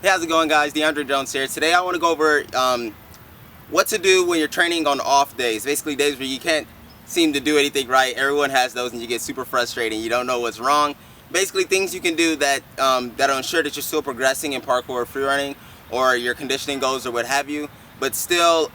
Hey, how's it going, guys? DeAndre Jones here. Today I want to go over what to do when you're training on off days. Basically days where you can't seem to do anything right. Everyone has those and you get super frustrated and you don't know what's wrong. Basically things you can do that that'll ensure that you're still progressing in parkour or free running or your conditioning goals or what have you, but still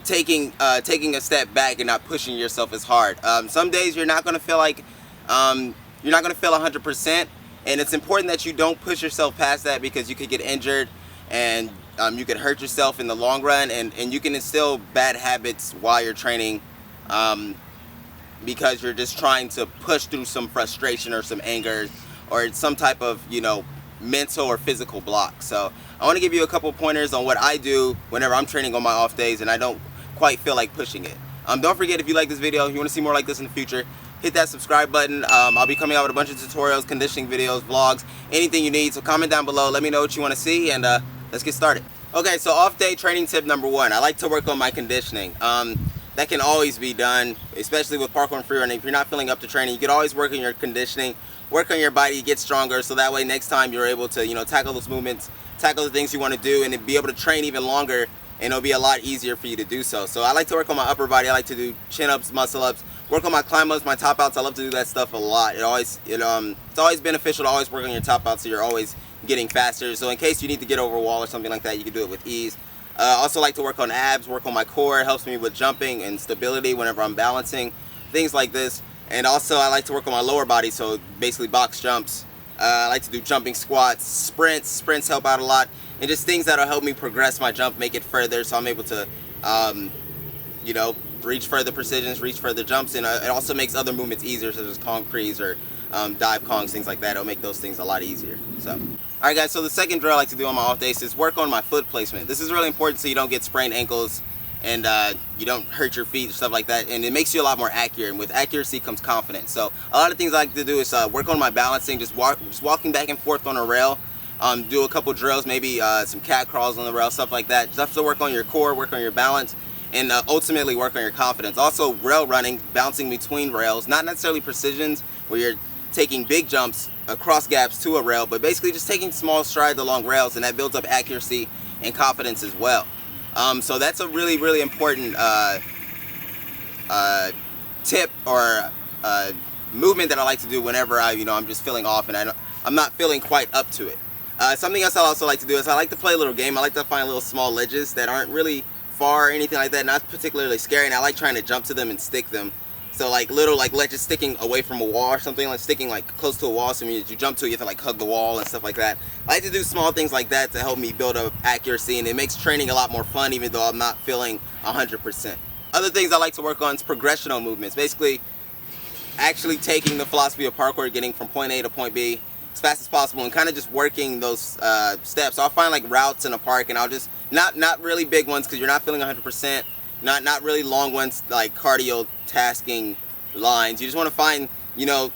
taking a step back and not pushing yourself as hard. Some days you're not going to feel like you're not going to feel 100%. And it's important that you don't push yourself past that because you could get injured and you could hurt yourself in the long run, and you can instill bad habits while you're training because you're just trying to push through some frustration or some anger or some type of, mental or physical block. So I want to give you a couple pointers on what I do whenever I'm training on my off days and I don't quite feel like pushing it. Don't forget, if you like this video, you want to see more like this in the future, hit that subscribe button. I'll be coming out with a bunch of tutorials, conditioning videos, vlogs, anything you need. So comment down below, let me know what you want to see, and let's get started. Okay, so off day training tip number one, I like to work on my conditioning. That can always be done, especially with parkour and free running. If you're not feeling up to training, you can always work on your conditioning, work on your body, get stronger, so that way next time you're able to, tackle those movements, tackle the things you want to do, and be able to train even longer, and it'll be a lot easier for you to do so. So I like to work on my upper body. I like to do chin-ups, muscle-ups, work on my climb-ups, my top-outs. I love to do that stuff a lot. It's always beneficial to always work on your top-outs so you're always getting faster. So in case you need to get over a wall or something like that, you can do it with ease. I also like to work on abs, work on my core. It helps me with jumping and stability whenever I'm balancing, things like this. And also I like to work on my lower body, so basically box jumps. I like to do jumping squats, sprints. Sprints help out a lot. And just things that'll help me progress my jump, make it further, so I'm able to, reach further precisions, reach further jumps, and it also makes other movements easier, such as concretes or dive kongs, things like that. It'll make those things a lot easier. So, all right, guys. So the second drill I like to do on my off days is work on my foot placement. This is really important so you don't get sprained ankles and you don't hurt your feet, stuff like that. And it makes you a lot more accurate. And with accuracy comes confidence. So a lot of things I like to do is work on my balancing, just walking back and forth on a rail. Do a couple drills, maybe some cat crawls on the rail, stuff like that. Just to work on your core, work on your balance, and ultimately work on your confidence. Also, rail running, bouncing between rails, not necessarily precisions where you're taking big jumps across gaps to a rail, but basically just taking small strides along rails, and that builds up accuracy and confidence as well. So that's a really, really important tip or movement that I like to do whenever I'm just feeling off and I'm not feeling quite up to it. Something else I also like to do is I like to play a little game. I like to find little small ledges that aren't really far or anything like that, not particularly scary, and I like trying to jump to them and stick them. So like little ledges sticking away from a wall or something, like sticking like close to a wall, so when you jump to it, you have to like hug the wall and stuff like that. I like to do small things like that to help me build up accuracy, and it makes training a lot more fun even though I'm not feeling 100%. Other things I like to work on is progressional movements. Basically actually taking the philosophy of parkour, getting from point A to point B as fast as possible, and kind of just working those steps. I'll find like routes in a park, and I'll just not really big ones because you're not feeling 100%, not really long ones like cardio tasking lines. You just want to find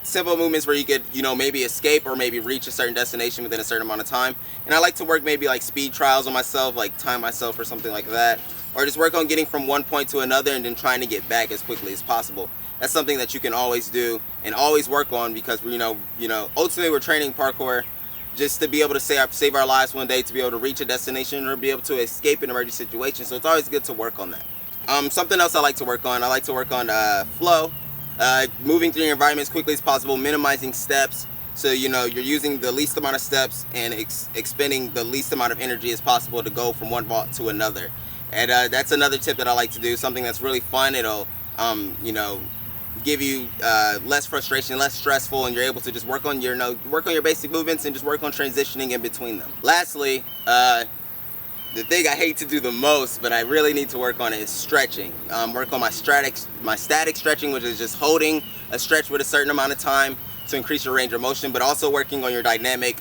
simple movements where you could maybe escape or maybe reach a certain destination within a certain amount of time. And I like to work maybe like speed trials on myself, like time myself or something like that, or just work on getting from one point to another and then trying to get back as quickly as possible. That's something that you can always do and always work on because ultimately we're training parkour just to be able to save our lives one day, to be able to reach a destination or be able to escape an emergency situation. So it's always good to work on that. Something else I like to work on, flow, moving through your environment as quickly as possible, minimizing steps, so you're using the least amount of steps and expending the least amount of energy as possible to go from one vault to another. And that's another tip that I like to do, something that's really fun. It'll give you less frustration, less stressful, and you're able to just work on your basic movements and just work on transitioning in between them. Lastly, the thing I hate to do the most, but I really need to work on, is stretching. Work on my static stretching, which is just holding a stretch with a certain amount of time to increase your range of motion, but also working on your dynamic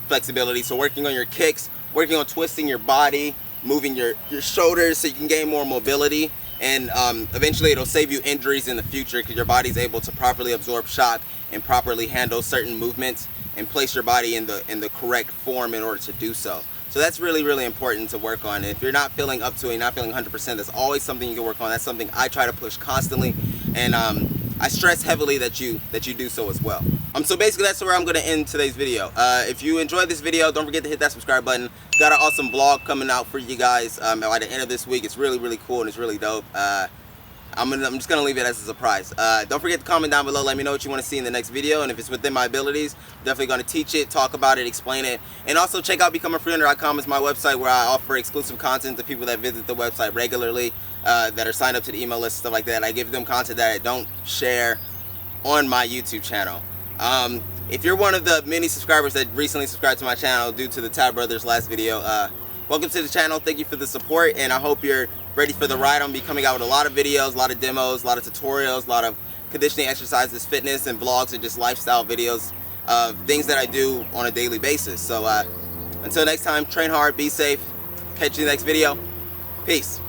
flexibility. So working on your kicks, working on twisting your body, moving your shoulders so you can gain more mobility. And eventually it'll save you injuries in the future because your body's able to properly absorb shock and properly handle certain movements and place your body in the correct form in order to do so. So that's really, really important to work on. If you're not feeling up to it, not feeling 100%, that's always something you can work on. That's something I try to push constantly, and I stress heavily that you do so as well. So basically that's where I'm going to end today's video. If you enjoyed this video, don't forget to hit that subscribe button. Got an awesome vlog coming out for you guys by the end of this week. It's really, really cool and it's really dope. I'm just going to leave it as a surprise. Don't forget to comment down below. Let me know what you want to see in the next video. And if it's within my abilities, I'm definitely going to teach it, talk about it, explain it. And also check out BecomeAFreelancer.com. It's my website where I offer exclusive content to people that visit the website regularly, that are signed up to the email list, stuff like that. I give them content that I don't share on my YouTube channel. If you're one of the many subscribers that recently subscribed to my channel due to the Tab Brothers last video, welcome to the channel. Thank you for the support, and I hope you're ready for the ride. I'm going to be coming out with a lot of videos, a lot of demos, a lot of tutorials, a lot of conditioning exercises, fitness, and vlogs, and just lifestyle videos of things that I do on a daily basis. So until next time, train hard, be safe, catch you in the next video. Peace.